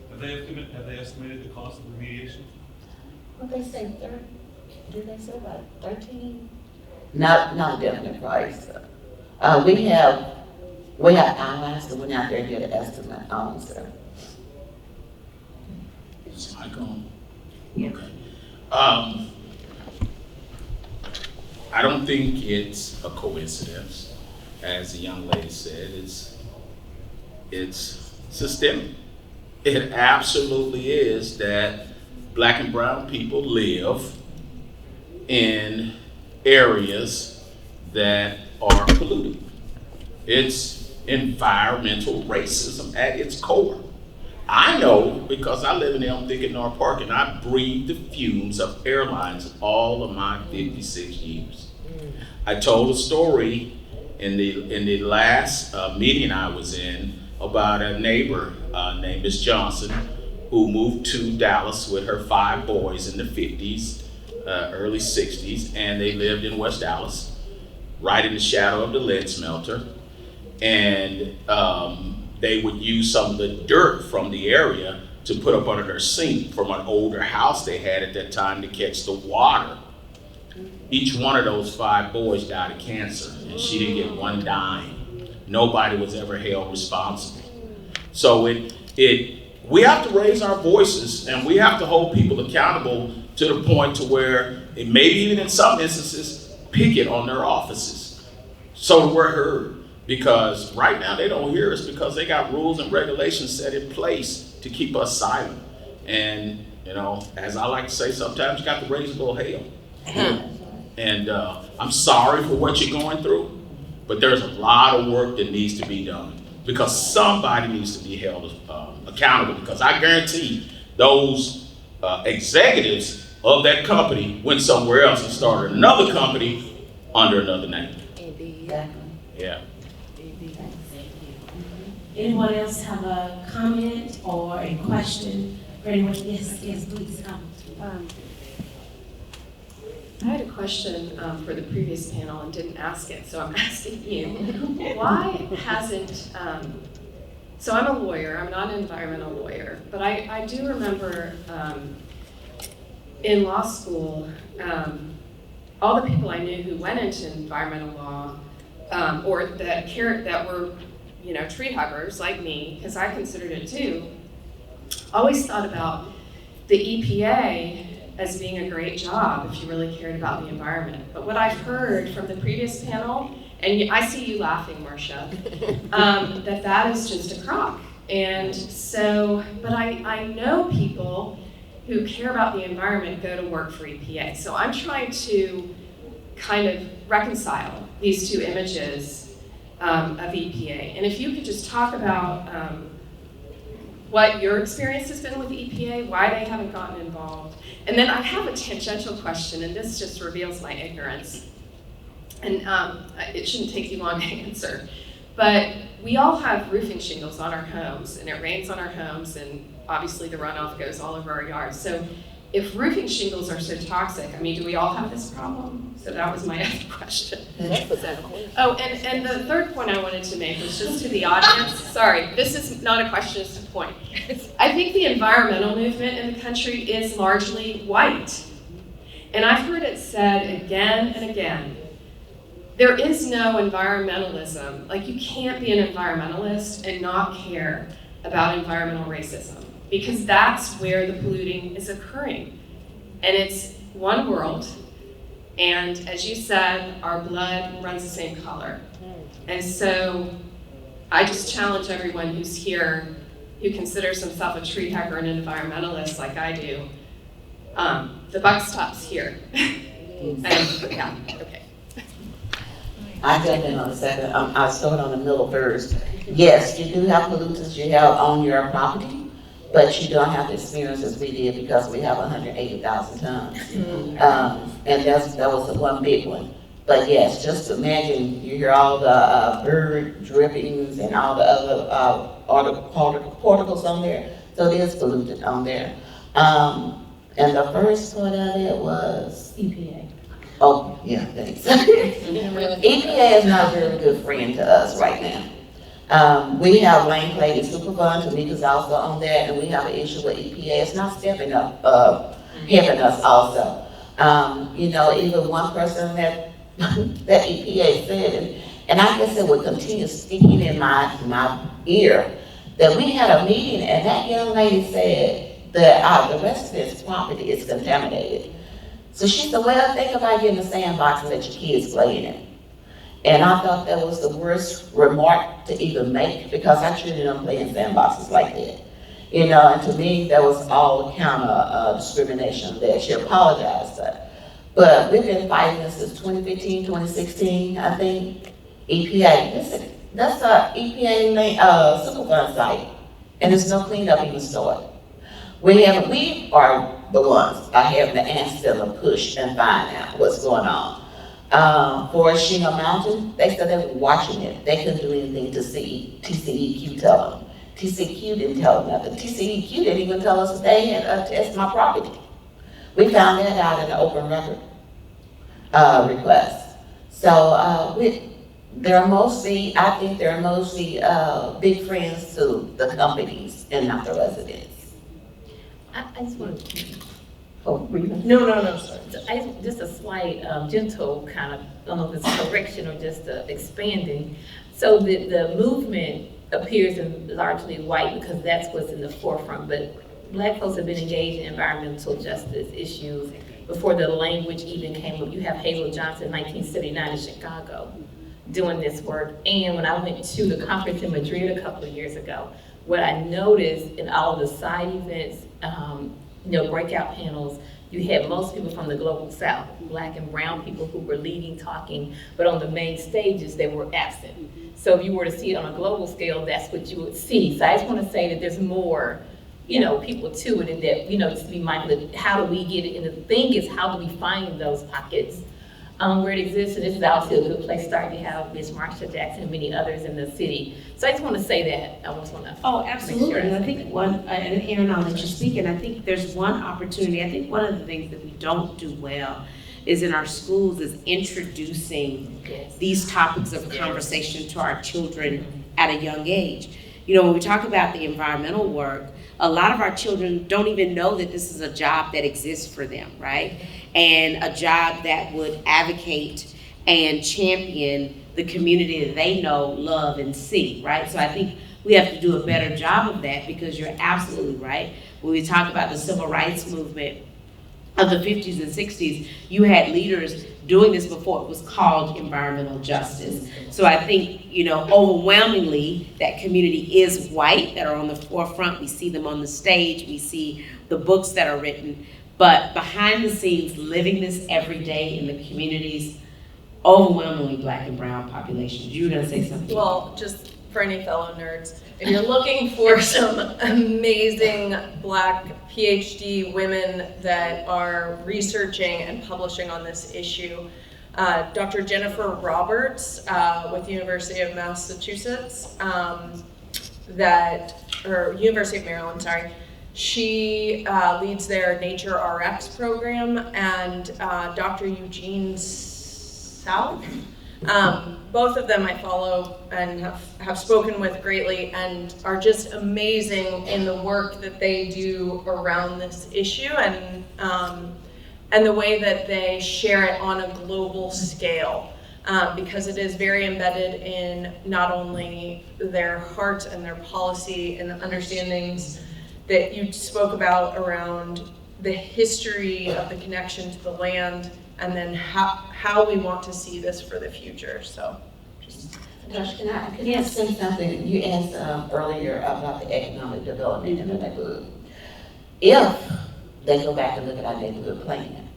Have they estimated the cost of remediation? What they say, did they say about 13? Not a definite price. We have allies that went out there and did an estimate on, sir. Is my on? Yeah. Okay. I don't think it's a coincidence. As the young lady said, it's systemic. It absolutely is that Black and brown people live in areas that are polluted. It's environmental racism at its core. I know because I live in Elm Thicket North Park and I breathe the fumes of airlines all of my 56 years. I told a story in the last meeting I was in about a neighbor named Miss Johnson who moved to Dallas with her 5 boys in the 50s, early 60s, and they lived in West Dallas, right in the shadow of the lead smelter. And they would use some of the dirt from the area to put up under their sink from an older house they had at that time to catch the water. Each one of those 5 boys died of cancer, and she didn't get one dime. Nobody was ever held responsible. So we have to raise our voices, and we have to hold people accountable to the point to where, it maybe even in some instances, picket on their offices so we're heard. Because right now they don't hear us because they got rules and regulations set in place to keep us silent. And, you know, as I like to say, sometimes you got to raise a little hell. And I'm sorry for what you're going through, but there's a lot of work that needs to be done because somebody needs to be held accountable, because I guarantee those executives of that company went somewhere else and started another company under another name. Yeah. Anyone else have a comment or a question for anyone? Yes, please come. I had a question for the previous panel and didn't ask it, so I'm asking you. Why hasn't, so I'm a lawyer, I'm not an environmental lawyer, but I do remember in law school, all the people I knew who went into environmental law or that were, you know, tree huggers like me, because I considered it too, always thought about the EPA as being a great job if you really cared about the environment. But what I've heard from the previous panel, and I see you laughing, Marsha, that is just a crock. And so, but I know people who care about the environment go to work for EPA. So I'm trying to kind of reconcile these two images of EPA. And if you could just talk about what your experience has been with EPA, why they haven't gotten involved. And then I have a tangential question, and this just reveals my ignorance. And it shouldn't take you long to answer. But we all have roofing shingles on our homes, and it rains on our homes, and obviously the runoff goes all over our yards. So if roofing shingles are so toxic, I mean, do we all have this problem? So that was my other question. Oh, and the third point I wanted to make was just to the audience. Sorry, this is not a question, it's a point. I think the environmental movement in the country is largely white. And I've heard it said again and again, there is no environmentalism. Like, you can't be an environmentalist and not care about environmental racism, because that's where the polluting is occurring. And it's one world, and as you said, our blood runs the same color. And so I just challenge everyone who's here, who considers himself a tree hugger and an environmentalist like I do, the buck stops here. And, yeah, okay. I jump in on the second. I'll start on the middle first. Yes, you do have pollutants you have on your property, but you don't have the experience as we did because we have 180,000 tons. And that was the one big one. But yes, just imagine you hear all the bird drippings and all the other particles on there. So it is polluted on there. And the first part of it was EPA. Oh, yeah, thanks. EPA is not a very good friend to us right now. We have Lane Clay and Superfund, Tamika's also on that, and we have an issue with EPA. It's not stepping up, helping us also. Even one person that EPA said, and I guess it would continue speaking in my ear, that we had a meeting and that young lady said that the rest of this property is contaminated. So she said, well, think about getting a sandbox and let your kids play in it. And I thought that was the worst remark to even make, because I treated them playing sandboxes like that. And to me, that was all counter discrimination there. She apologized for it. But we've been fighting this since 2015, 2016, I think. EPA, that's a EPA Superfund site, and there's no cleanup even started. We are the ones are having the answer to push and find out what's going on. For Shingle Mountain, they said they were watching it. They couldn't do anything to see TCEQ tell them. TCEQ didn't tell them nothing. TCEQ didn't even tell us that they had tested my property. We found that out in the open record request. So I think they're mostly big friends to the companies and not the residents. I just want to. Oh, No, sorry. Just a slight, gentle kind of, I don't know if it's correction or just expanding. So the movement appears in largely white because that's what's in the forefront, but Black folks have been engaged in environmental justice issues before the language even came up. You have Hazel Johnson, 1979 in Chicago, doing this work. And when I went to the conference in Madrid a couple of years ago, what I noticed in all of the side events, breakout panels, you had most people from the global South, Black and brown people who were leading, talking, but on the main stages, they were absent. So if you were to see it on a global scale, that's what you would see. So I just want to say that there's more, people to it, and that, just to be mindful of how do we get it. And the thing is, how do we find those pockets where it exists? And this is obviously a good place to start. You have Ms. Marsha Jackson and many others in the city. So I just want to say that. I just want to. Oh, absolutely. And I think and Erin, I'll let you speak, and I think there's one opportunity. I think one of the things that we don't do well is in our schools is introducing these topics of conversation to our children at a young age. When we talk about the environmental work, a lot of our children don't even know that this is a job that exists for them, right? And a job that would advocate and champion the community that they know, love, and see, right? So I think we have to do a better job of that, because you're absolutely right. When we talk about the civil rights movement of the 50s and 60s, you had leaders doing this before it was called environmental justice. So I think, overwhelmingly, that community is white that are on the forefront. We see them on the stage. We see the books that are written. But behind the scenes, living this every day in the communities overwhelmingly Black and brown populations. You were gonna say something? Well, just for any fellow nerds, if you're looking for some amazing Black PhD women that are researching and publishing on this issue, Dr. Jennifer Roberts with the University of Massachusetts, or University of Maryland, sorry. She leads their Nature RX program, and Dr. Eugene South. Both of them I follow and have spoken with greatly, and are just amazing in the work that they do around this issue, and the way that they share it on a global scale, because it is very embedded in not only their heart and their policy and the understandings that you spoke about around the history of the connection to the land, and then how we want to see this for the future. So, Josh, can I say something? You asked earlier about the economic development in the neighborhood. If they go back and look at our neighborhood plan,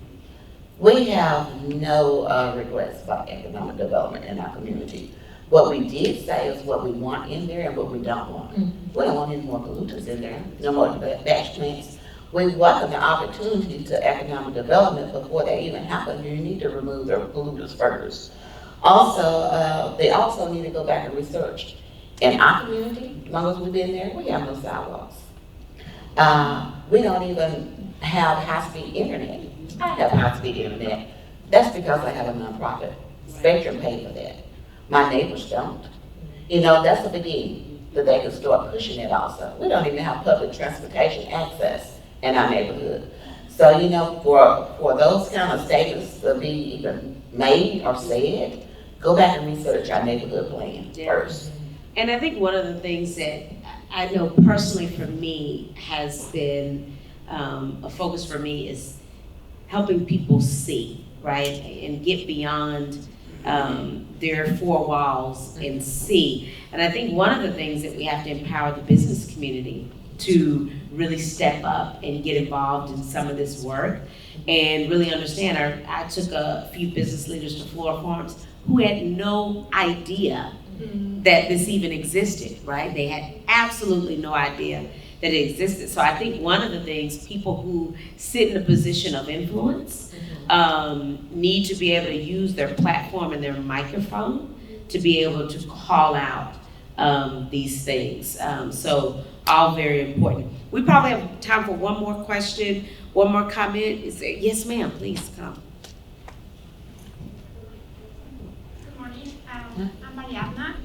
we have no regrets about economic development in our community. What we did say is what we want in there and what we don't want. Mm-hmm. We don't want any more pollutants in there, no more batch plants. We welcome the opportunity to economic development. Before that even happens, you need to remove the pollutants first. Also, they also need to go back and research. In our community, as long as we've been there, we have no sidewalks. We don't even have high-speed internet. I have high-speed internet. That's because I have a nonprofit. Spectrum paid for that. My neighbors don't. You know, that's a beginning that they can start pushing it also. We don't even have public transportation access in our neighborhood. So, you know, for those kind of statements to be even made or said, go back and research our neighborhood plan first. And I think one of the things that I know personally for me has been a focus for me is helping people see, right? And get beyond their four walls and see. And I think one of the things that we have to empower the business community to really step up and get involved in some of this work and really understand. I took a few business leaders to Floral Farms who had no idea that this even existed, right? They had absolutely no idea that it existed. So I think one of the things people who sit in a position of influence need to be able to use their platform and their microphone to be able to call out these things. So all very important. We probably have time for one more question, one more comment. Is there? Yes, ma'am, please come. Good morning. I'm Mariana,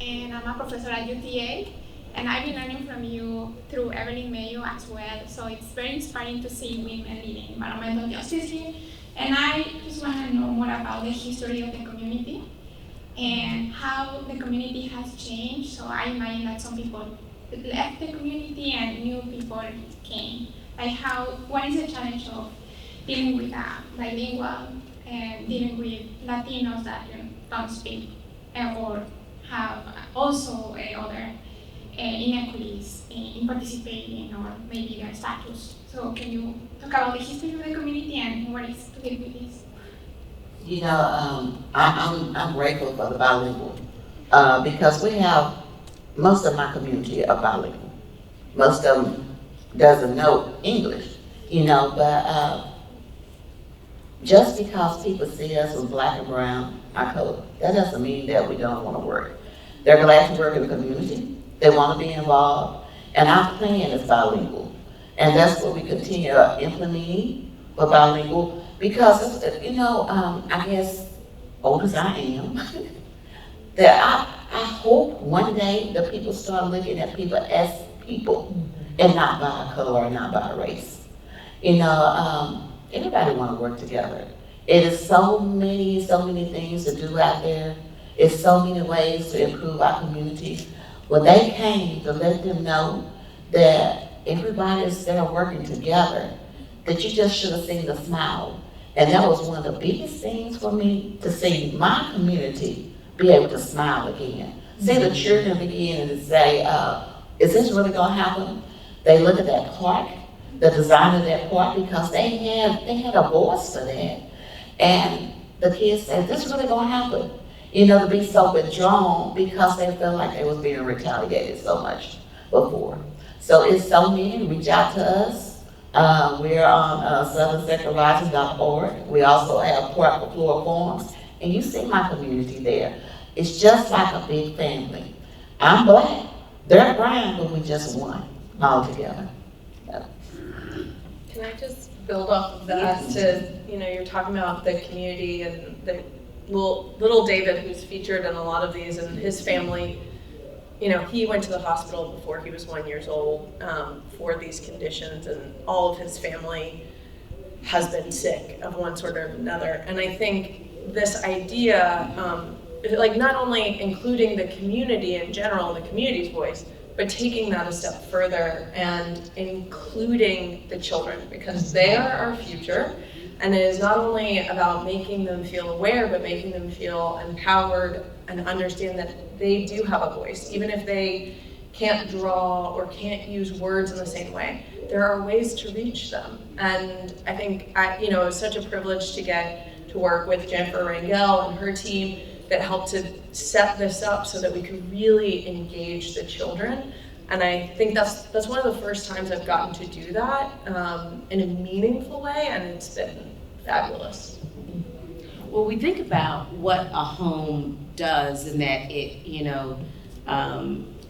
and I'm a professor at UTA. And I've been learning from you through Evelyn Mayo as well. So it's very inspiring to see women leading environmental justice here. And I just want to know more about the history of the community and how the community has changed. So I imagine that some people left the community and new people came. Like what is the challenge of dealing with bilingual and dealing with Latinos that don't speak or have also other inequities in participating or maybe their status. So can you talk about the history of the community and what is to deal with this? You know, I'm grateful for the bilingual because we have most of my community are bilingual. Most of them doesn't know English, you know, but just because people see us as Black and brown, our color, that doesn't mean that we don't want to work. They're glad to work in the community. They want to be involved, and our plan is bilingual. And that's what we continue implementing for bilingual, because, you know, I guess, old as I am, that I hope one day that people start looking at people as people and not by color or not by race. You know, everybody want to work together. It is so many things to do out there. It's so many ways to improve our community. When they came to let them know that everybody is there working together, that you just should have seen the smile. And that was one of the biggest things for me, to see my community be able to smile again. See the children begin to say, is this really gonna happen? They look at that park, the design of that park, because they had a voice for that. And the kids said, this is really gonna happen. You know, to be so withdrawn because they felt like they was being retaliated so much before. So it's so many, reach out to us. We're on southernsectorrising.org. We also have Floral forums, and you see my community there. It's just like a big family. I'm black, they're brown, but we just one all together. Can I just build off of that to, you know, you're talking about the community and the little David, who's featured in a lot of these, and his family. You know, he went to the hospital before he was 1 year old for these conditions, and all of his family has been sick of one sort or another. And I think this idea, like not only including the community in general, the community's voice, but taking that a step further and including the children, because they are our future. And it is not only about making them feel aware, but making them feel empowered and understand that they do have a voice. Even if they can't draw or can't use words in the same way, there are ways to reach them. And I think, it was such a privilege to get to work with Jennifer Rangel and her team that helped to set this up so that we could really engage the children. And I think that's one of the first times I've gotten to do that in a meaningful way, and it's been fabulous. Well, we think about what a home does, and that it,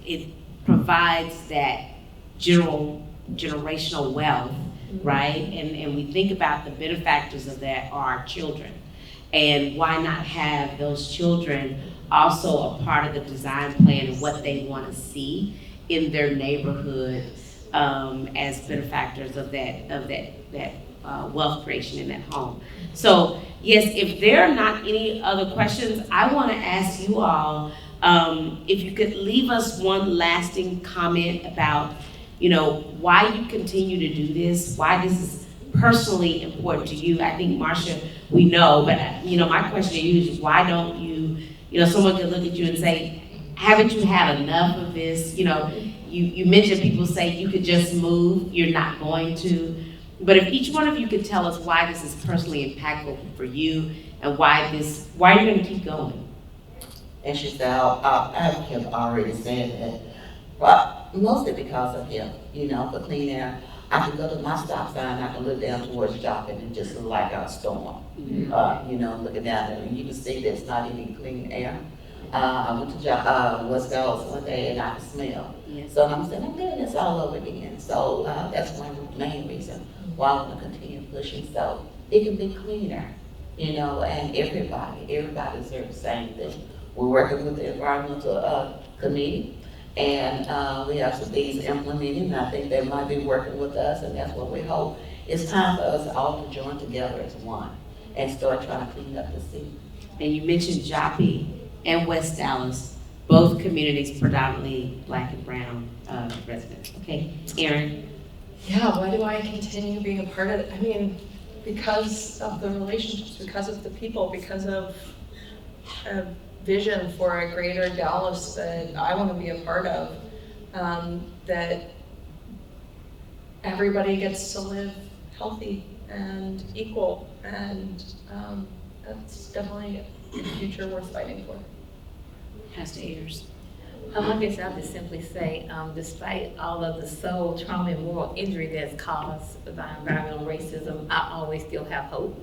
it provides that generational wealth, right? And we think about the benefactors of that are our children. And why not have those children also a part of the design plan and what they want to see in their neighborhood as benefactors of that wealth creation in that home. So yes, if there are not any other questions, I want to ask you all if you could leave us one lasting comment about why you continue to do this, why this is personally important to you. I think, Marsha, we know, but my question to you is, why don't you, someone could look at you and say, haven't you had enough of this? You mentioned people say you could just move, you're not going to. But if each one of you could tell us why this is personally impactful for you and why you're going to keep going. And she said, I have already said that, but mostly because of him, for clean air. I can go to my stop sign, I can look down towards Joplin and just look like a storm. Looking down there, and you can see there's not any clean air. I went to West Dallas one day and I could smell. Yes. So I'm saying, I'm doing this all over again. So that's one main reason why I want to continue pushing. So it can be cleaner, and everybody deserves the same thing. We're working with the environmental committee, and we have some things implemented, and I think they might be working with us, and that's what we hope. It's time for us all to join together as one and start trying to clean up the city. And you mentioned Joplin and West Dallas, both communities predominantly Black and brown residents. Okay, Erin? Yeah, why do I continue being a part of it? I mean, because of the relationships, because of the people, because of a vision for a greater Dallas that I want to be a part of, that everybody gets to live healthy and equal, and that's definitely a future worth fighting for. Pastor Ayers. I guess I'll just simply say, despite all of the soul trauma and moral injury that's caused by environmental racism, I always still have hope.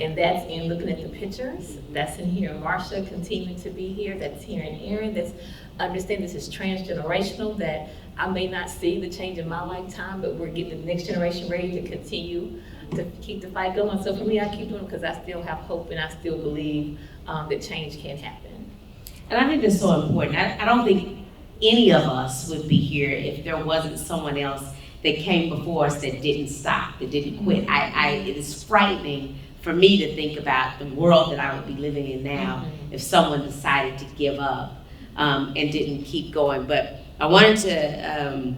And that's in looking at the pictures, that's in hearing Marsha continuing to be here, that's hearing Erin, that's understanding this is transgenerational, that I may not see the change in my lifetime, but we're getting the next generation ready to continue to keep the fight going. So for me, I keep doing it because I still have hope and I still believe that change can happen. And I think that's so important. I don't think any of us would be here if there wasn't someone else that came before us that didn't stop, that didn't quit. It is frightening for me to think about the world that I would be living in now if someone decided to give up and didn't keep going. But I wanted to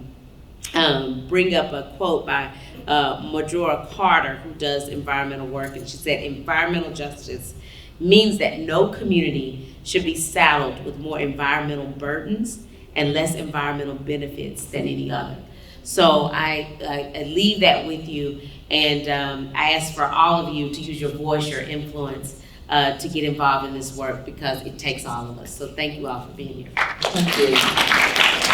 bring up a quote by Majora Carter, who does environmental work, and she said, environmental justice means that no community should be saddled with more environmental burdens and less environmental benefits than any other. So I leave that with you, and I ask for all of you to use your voice, your influence, to get involved in this work because it takes all of us. So thank you all for being here. Thank you.